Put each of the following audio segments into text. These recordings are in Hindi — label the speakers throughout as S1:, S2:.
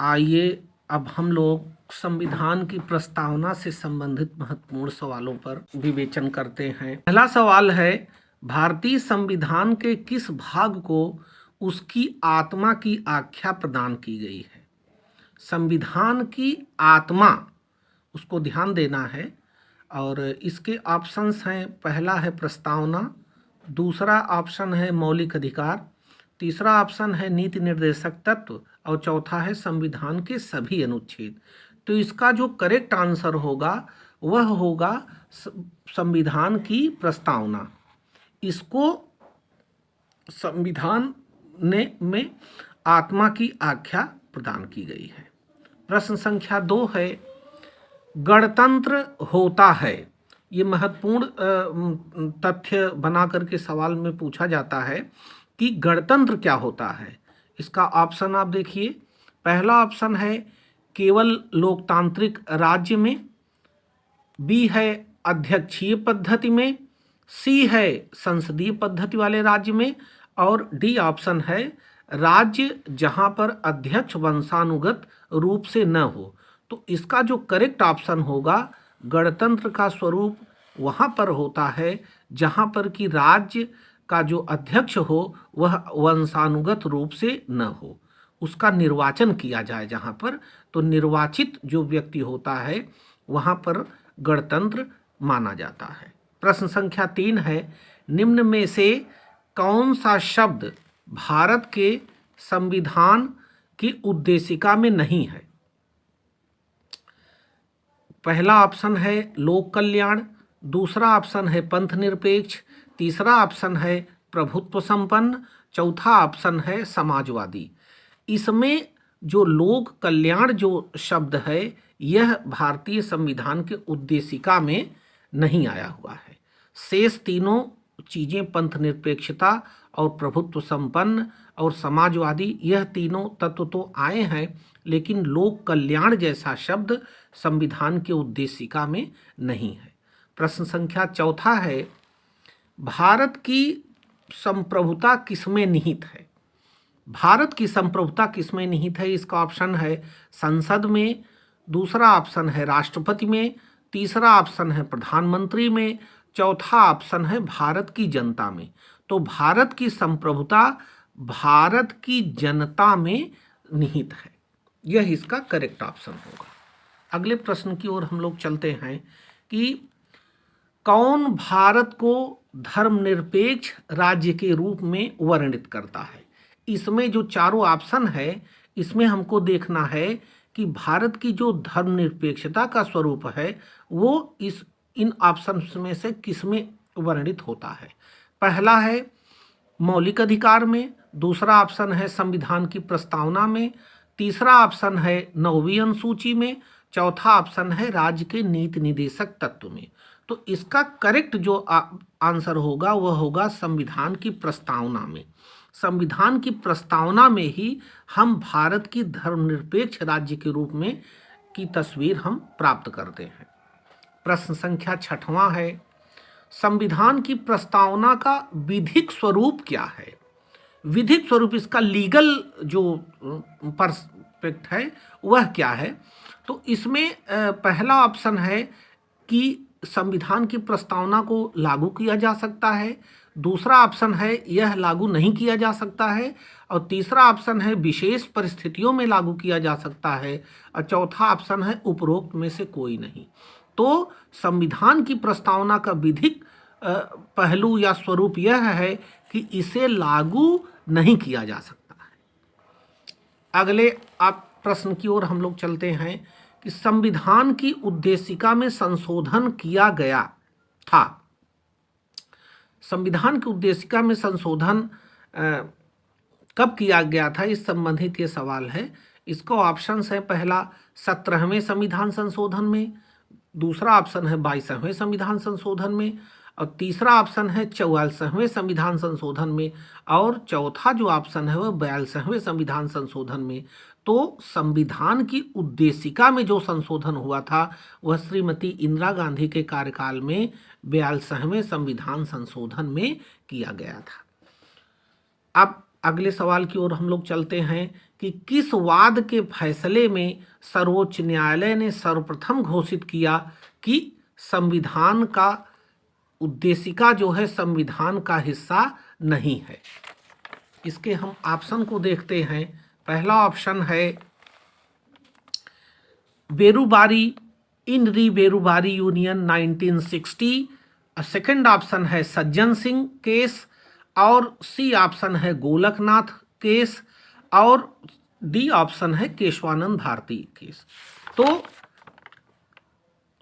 S1: आइए अब हम लोग संविधान की प्रस्तावना से संबंधित महत्वपूर्ण सवालों पर विवेचन करते हैं। पहला सवाल है, भारतीय संविधान के किस भाग को उसकी आत्मा की आख्या प्रदान की गई है? संविधान की आत्मा, उसको ध्यान देना है। और इसके ऑप्शंस हैं, पहला है प्रस्तावना, दूसरा ऑप्शन है मौलिक अधिकार, तीसरा ऑप्शन है नीति निर्देशक तत्व और चौथा है संविधान के सभी अनुच्छेद। तो इसका जो करेक्ट आंसर होगा वह होगा संविधान की प्रस्तावना। इसको संविधान में आत्मा की आख्या प्रदान की गई है। प्रश्न संख्या 2 है, गणतंत्र होता है। ये महत्वपूर्ण तथ्य बना करके सवाल में पूछा जाता है कि गणतंत्र क्या होता है। इसका ऑप्शन आप देखिए, पहला ऑप्शन है केवल लोकतांत्रिक राज्य में, बी है अध्यक्षीय पद्धति में, सी है संसदीय पद्धति वाले राज्य में और डी ऑप्शन है राज्य जहां पर अध्यक्ष वंशानुगत रूप से न हो। तो इसका जो करेक्ट ऑप्शन होगा, गणतंत्र का स्वरूप वहां पर होता है जहां पर कि राज्य का जो अध्यक्ष हो वह वंशानुगत रूप से न हो, उसका निर्वाचन किया जाए जहां पर, तो निर्वाचित जो व्यक्ति होता है वहां पर गणतंत्र माना जाता है। प्रश्न संख्या 3 है, निम्न में से कौन सा शब्द भारत के संविधान की उद्देशिका में नहीं है? पहला ऑप्शन है लोक कल्याण, दूसरा ऑप्शन है पंथ निरपेक्ष, तीसरा ऑप्शन है प्रभुत्व संपन्न, चौथा ऑप्शन है समाजवादी। इसमें जो लोक कल्याण जो शब्द है यह भारतीय संविधान के उद्देशिका में नहीं आया हुआ है। शेष तीनों चीज़ें, पंथ निरपेक्षता और प्रभुत्व संपन्न और समाजवादी, यह तीनों तत्व तो आए हैं, लेकिन लोक कल्याण जैसा शब्द संविधान के उद्देशिका में नहीं है। प्रश्न संख्या 4 है, भारत की संप्रभुता किसमें निहित है? भारत की संप्रभुता किसमें निहित है? इसका ऑप्शन है संसद में, दूसरा ऑप्शन है राष्ट्रपति में, तीसरा ऑप्शन है प्रधानमंत्री में, चौथा ऑप्शन है भारत की जनता में। तो भारत की संप्रभुता भारत की जनता में निहित है, यह इसका करेक्ट ऑप्शन होगा। अगले प्रश्न की ओर हम लोग चलते हैं कि कौन भारत को धर्मनिरपेक्ष राज्य के रूप में वर्णित करता है? इसमें जो चारों ऑप्शन है इसमें हमको देखना है कि भारत की जो धर्मनिरपेक्षता का स्वरूप है वो इन ऑप्शन में से किसमें वर्णित होता है। पहला है मौलिक अधिकार में, दूसरा ऑप्शन है संविधान की प्रस्तावना में, तीसरा ऑप्शन है 9वीं अनुसूची में, चौथा ऑप्शन है राज्य के नीति निर्देशक तत्व में। तो इसका करेक्ट जो आंसर होगा वह होगा संविधान की प्रस्तावना में। संविधान की प्रस्तावना में ही हम भारत की धर्मनिरपेक्ष राज्य के रूप में की तस्वीर हम प्राप्त करते हैं। प्रश्न संख्या 6वां है, संविधान की प्रस्तावना का विधिक स्वरूप क्या है? विधिक स्वरूप, इसका लीगल जो पर्सपेक्ट है वह क्या है? तो इसमें पहला ऑप्शन है कि संविधान की प्रस्तावना को लागू किया जा सकता है, दूसरा ऑप्शन है यह लागू नहीं किया जा सकता है, और तीसरा ऑप्शन है विशेष परिस्थितियों में लागू किया जा सकता है, और चौथा ऑप्शन है उपरोक्त में से कोई नहीं। तो संविधान की प्रस्तावना का विधिक पहलू या स्वरूप यह है कि इसे लागू नहीं किया जा सकता है। अगले आप प्रश्न की ओर हम लोग चलते हैं कि संविधान की उद्देशिका में संशोधन किया गया था। संविधान की उद्देशिका में संशोधन कब किया गया था, इस संबंधित ये सवाल है। इसका ऑप्शन है, पहला 17वें संविधान संशोधन में, दूसरा ऑप्शन है 22वें संविधान संशोधन में, और तीसरा ऑप्शन है 44वें संविधान संशोधन में, और चौथा जो ऑप्शन है वह 42वें संविधान संशोधन में। तो संविधान की उद्देशिका में जो संशोधन हुआ था वह श्रीमती इंदिरा गांधी के कार्यकाल में 42वें संविधान संशोधन में किया गया था। अब अगले सवाल की ओर हम लोग चलते हैं कि किस वाद के फैसले में सर्वोच्च न्यायालय ने सर्वप्रथम घोषित किया कि संविधान का उद्देशिका जो है संविधान का हिस्सा नहीं है। इसके हम ऑप्शन को देखते हैं। पहला ऑप्शन है बेरुबारी इन री बेरुबारी यूनियन 1960। सेकंड ऑप्शन है सज्जन सिंह केस, और सी ऑप्शन है गोलकनाथ केस, और डी ऑप्शन है केशवानंद भारती केस। तो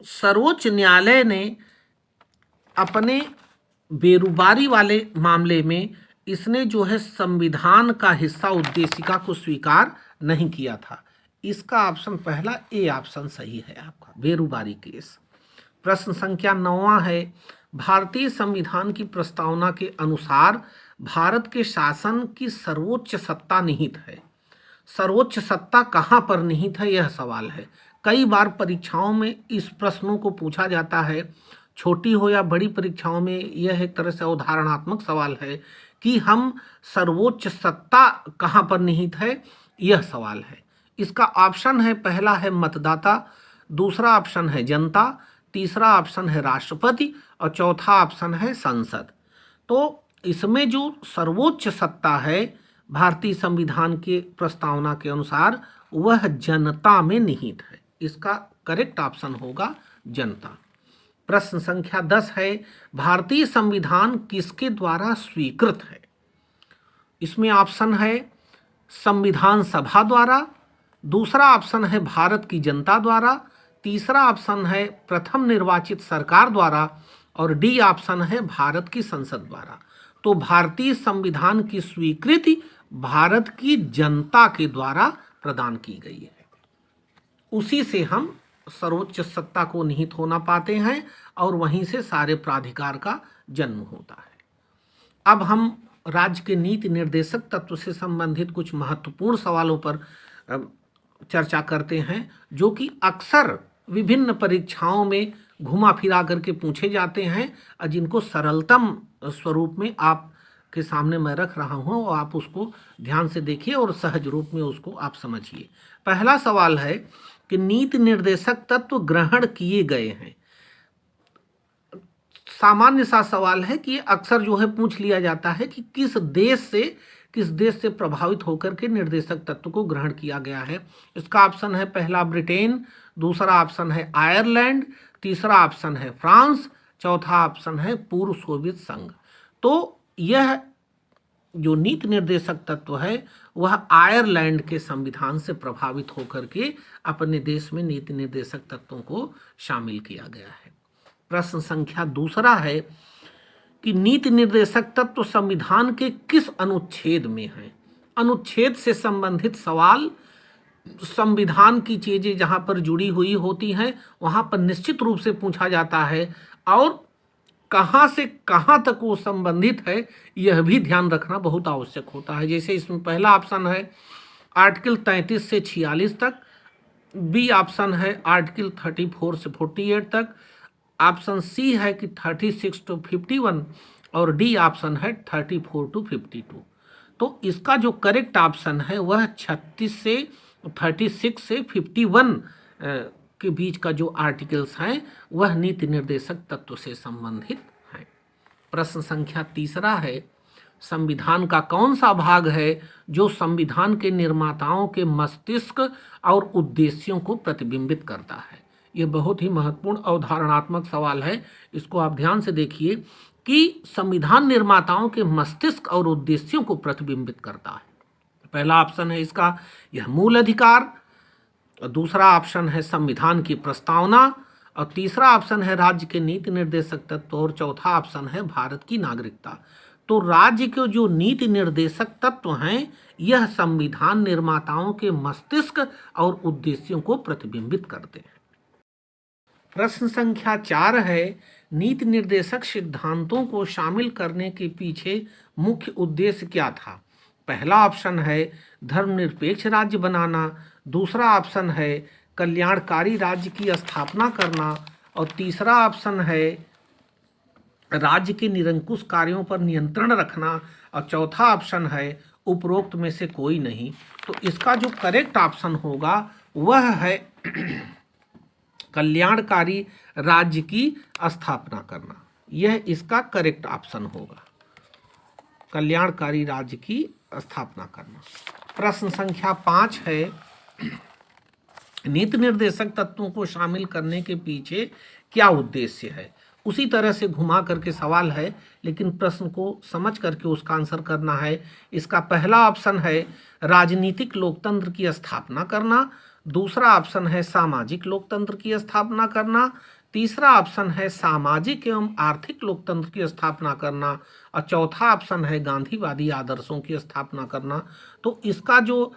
S1: सर्वोच्च न्यायालय ने अपने बेरुबारी वाले मामले में इसने जो है संविधान का हिस्सा उद्देशिका को स्वीकार नहीं किया था। इसका ऑप्शन पहला ए ऑप्शन सही है आपका, बेरुबारी केस। प्रश्न संख्या 9 है, भारतीय संविधान की प्रस्तावना के अनुसार भारत के शासन की सर्वोच्च सत्ता निहित है। सर्वोच्च सत्ता कहाँ पर निहित है, यह सवाल है। कई बार परीक्षाओं में इस प्रश्नों को पूछा जाता है, छोटी हो या बड़ी परीक्षाओं में यह एक तरह से उदाहरणात्मक सवाल है कि हम सर्वोच्च सत्ता कहाँ पर निहित है, यह सवाल है। इसका ऑप्शन है पहला है मतदाता, दूसरा ऑप्शन है जनता, तीसरा ऑप्शन है राष्ट्रपति और चौथा ऑप्शन है संसद। तो इसमें जो सर्वोच्च सत्ता है भारतीय संविधान के प्रस्तावना के अनुसार वह जनता में निहित है। इसका करेक्ट ऑप्शन होगा जनता। प्रश्न संख्या 10 है, भारतीय संविधान किसके द्वारा स्वीकृत है। इसमें ऑप्शन है संविधान सभा द्वारा, दूसरा ऑप्शन है भारत की जनता द्वारा, तीसरा ऑप्शन है प्रथम निर्वाचित सरकार द्वारा, और डी ऑप्शन है भारत की संसद द्वारा। तो भारतीय संविधान की स्वीकृति भारत की जनता के द्वारा प्रदान की गई है। उसी से हम सर्वोच्च सत्ता को निहित होना पाते हैं और वहीं से सारे प्राधिकार का जन्म होता है। अब हम राज्य के नीति निर्देशक तत्व से संबंधित कुछ महत्वपूर्ण सवालों पर चर्चा करते हैं, जो कि अक्सर विभिन्न परीक्षाओं में घुमा फिरा करके पूछे जाते हैं और जिनको सरलतम स्वरूप में आपके सामने मैं रख रहा हूं और आप उसको ध्यान से देखिए और सहज रूप में उसको आप समझिए। पहला सवाल है कि नीति निर्देशक तत्व ग्रहण किए गए हैं। सामान्य सा सवाल है कि अक्सर जो है पूछ लिया जाता है कि किस देश से प्रभावित होकर के निर्देशक तत्व को ग्रहण किया गया है। इसका ऑप्शन है पहला ब्रिटेन, दूसरा ऑप्शन है आयरलैंड, तीसरा ऑप्शन है फ्रांस, चौथा ऑप्शन है पूर्व सोवियत संघ। तो यह जो नीति निर्देशक तत्व है वह आयरलैंड के संविधान से प्रभावित होकर के अपने देश में नीति निर्देशक तत्वों को शामिल किया गया है। प्रश्न संख्या 2 है कि नीति निर्देशक तत्व संविधान के किस अनुच्छेद में है। अनुच्छेद से संबंधित सवाल संविधान की चीजें जहां पर जुड़ी हुई होती हैं वहां पर निश्चित रूप से पूछा जाता है, और कहां से कहां तक वो संबंधित है यह भी ध्यान रखना बहुत आवश्यक होता है। जैसे इसमें पहला ऑप्शन है आर्टिकल 33 से 46 तक, बी ऑप्शन है आर्टिकल 34 से 48 तक, ऑप्शन सी है कि 36 टू 51 और डी ऑप्शन है 34 टू 52। तो इसका जो करेक्ट ऑप्शन है वह 36 से 51 के बीच का जो आर्टिकल्स हैं वह नीति निर्देशक तत्व से संबंधित हैं। प्रश्न संख्या 3 है, संविधान का कौन सा भाग है जो संविधान के निर्माताओं के मस्तिष्क और उद्देश्यों को प्रतिबिंबित करता है। यह बहुत ही महत्वपूर्ण अवधारणात्मक सवाल है, इसको आप ध्यान से देखिए कि संविधान निर्माताओं के मस्तिष्क और उद्देश्यों को प्रतिबिंबित करता है। पहला ऑप्शन है इसका यह मूल अधिकार, और दूसरा ऑप्शन है संविधान की प्रस्तावना, और तीसरा ऑप्शन है राज्य के नीति निर्देशक तत्व, और चौथा ऑप्शन है भारत की नागरिकता। तो राज्य के जो नीति निर्देशक तत्व हैं यह संविधान निर्माताओं के मस्तिष्क और उद्देश्यों को प्रतिबिंबित करते हैं। प्रश्न संख्या 4 है, नीति निर्देशक सिद्धांतों को शामिल करने के पीछे मुख्य उद्देश्य क्या था। पहला ऑप्शन है धर्मनिरपेक्ष राज्य बनाना, दूसरा ऑप्शन है कल्याणकारी राज्य की स्थापना करना, और तीसरा ऑप्शन है राज्य के निरंकुश कार्यों पर नियंत्रण रखना, और चौथा ऑप्शन है उपरोक्त में से कोई नहीं। तो इसका जो करेक्ट ऑप्शन होगा वह है कल्याणकारी राज्य की स्थापना करना। यह इसका करेक्ट ऑप्शन होगा, कल्याणकारी राज्य की स्थापना करना। प्रश्न संख्या 5 है, नीति निर्देशक तत्वों को शामिल करने के पीछे क्या उद्देश्य है। उसी तरह से घुमा करके सवाल है, लेकिन प्रश्न को समझ करके उसका आंसर करना है। इसका पहला ऑप्शन है राजनीतिक लोकतंत्र की स्थापना करना, दूसरा ऑप्शन है सामाजिक लोकतंत्र की स्थापना करना, तीसरा ऑप्शन है सामाजिक एवं आर्थिक लोकतंत्र की स्थापना करना, और चौथा ऑप्शन है गांधीवादी आदर्शों की स्थापना करना। तो इसका जो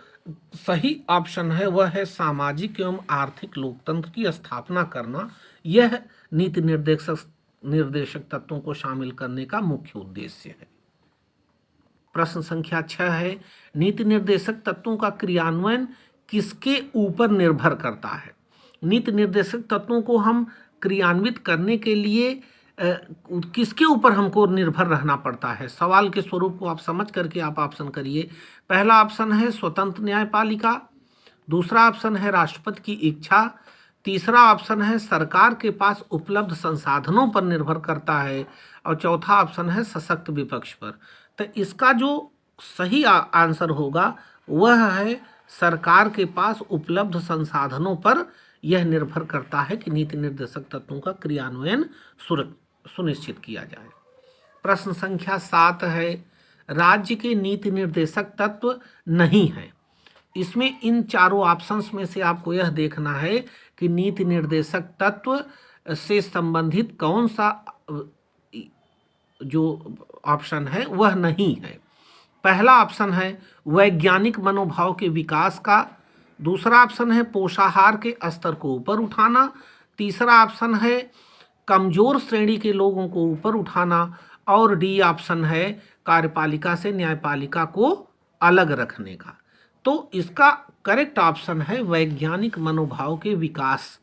S1: सही ऑप्शन है वह है सामाजिक एवं आर्थिक लोकतंत्र की स्थापना करना। यह नीति निर्देशक तत्वों को शामिल करने का मुख्य उद्देश्य है। प्रश्न संख्या 6 है, नीति निर्देशक तत्वों का क्रियान्वयन किसके ऊपर निर्भर करता है। नीति निर्देशक तत्वों को हम क्रियान्वित करने के लिए किसके ऊपर हमको निर्भर रहना पड़ता है। सवाल के स्वरूप को आप समझ करके आप ऑप्शन करिए। पहला ऑप्शन है स्वतंत्र न्यायपालिका, दूसरा ऑप्शन है राष्ट्रपति की इच्छा, तीसरा ऑप्शन है सरकार के पास उपलब्ध संसाधनों पर निर्भर करता है, और चौथा ऑप्शन है सशक्त विपक्ष पर। तो इसका जो सही आंसर होगा वह है सरकार के पास उपलब्ध संसाधनों पर यह निर्भर करता है कि नीति निर्देशक तत्वों का क्रियान्वयन सुनिश्चित किया जाए। प्रश्न संख्या 7 है, राज्य के नीति निर्देशक तत्व नहीं है। इसमें इन चारों ऑप्शंस में से आपको यह देखना है कि नीति निर्देशक तत्व से संबंधित कौन सा जो ऑप्शन है वह नहीं है। पहला ऑप्शन है वैज्ञानिक मनोभाव के विकास का, दूसरा ऑप्शन है पोषाहार के स्तर को ऊपर उठाना, तीसरा ऑप्शन है कमजोर श्रेणी के लोगों को ऊपर उठाना, और डी ऑप्शन है कार्यपालिका से न्यायपालिका को अलग रखने का। तो इसका करेक्ट ऑप्शन है वैज्ञानिक मनोभाव के विकास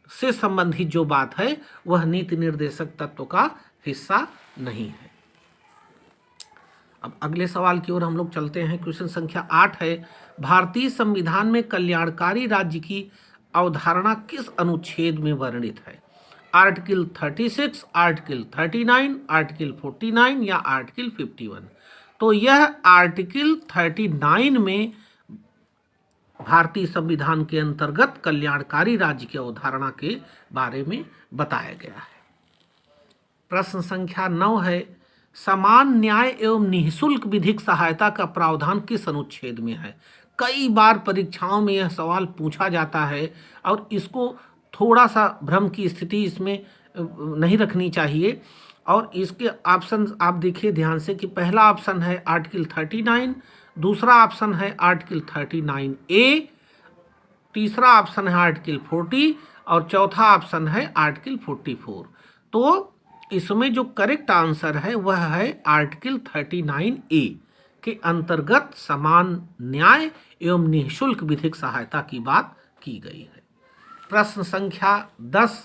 S1: से संबंधित जो बात है वह नीति निर्देशक तत्व का हिस्सा नहीं है। अब अगले सवाल की ओर हम लोग चलते हैं। क्वेश्चन संख्या 8 है, भारतीय संविधान में कल्याणकारी राज्य की अवधारणा किस अनुच्छेद में वर्णित है। आर्टिकल 36, आर्टिकल 39, आर्टिकल 49 या आर्टिकल 51। तो यह आर्टिकल 39 में भारतीय संविधान के अंतर्गत कल्याणकारी राज्य की अवधारणा के बारे में बताया गया है। प्रश्न संख्या 9 है, समान न्याय एवं निःशुल्क विधिक सहायता का प्रावधान किस अनुच्छेद में है। कई बार परीक्षाओं में यह सवाल पूछा जाता है और इसको थोड़ा सा भ्रम की स्थिति इसमें नहीं रखनी चाहिए। और इसके ऑप्शन आप देखिए ध्यान से कि पहला ऑप्शन है आर्टिकल 39, दूसरा ऑप्शन है आर्टिकल 39A, तीसरा ऑप्शन है आर्टिकल 40 और चौथा ऑप्शन है आर्टिकल 44। तो इसमें जो करेक्ट आंसर है वह है आर्टिकल 39A के अंतर्गत समान न्याय एवं निःशुल्क विधिक सहायता की बात की गई है। प्रश्न संख्या 10,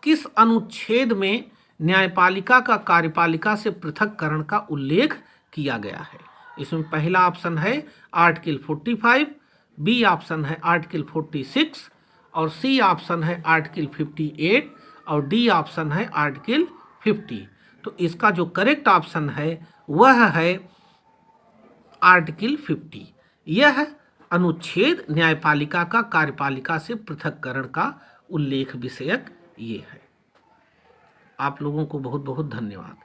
S1: किस अनुच्छेद में न्यायपालिका का कार्यपालिका से पृथककरण का उल्लेख किया गया है। इसमें पहला ऑप्शन है आर्टिकल 45, बी ऑप्शन है आर्टिकल 46 और सी ऑप्शन है आर्टिकल 58 और डी ऑप्शन है आर्टिकल 50। तो इसका जो करेक्ट ऑप्शन है वह है आर्टिकल 50। यह अनुच्छेद न्यायपालिका का कार्यपालिका से पृथककरण का उल्लेख विषयक ये है। आप लोगों को बहुत बहुत धन्यवाद।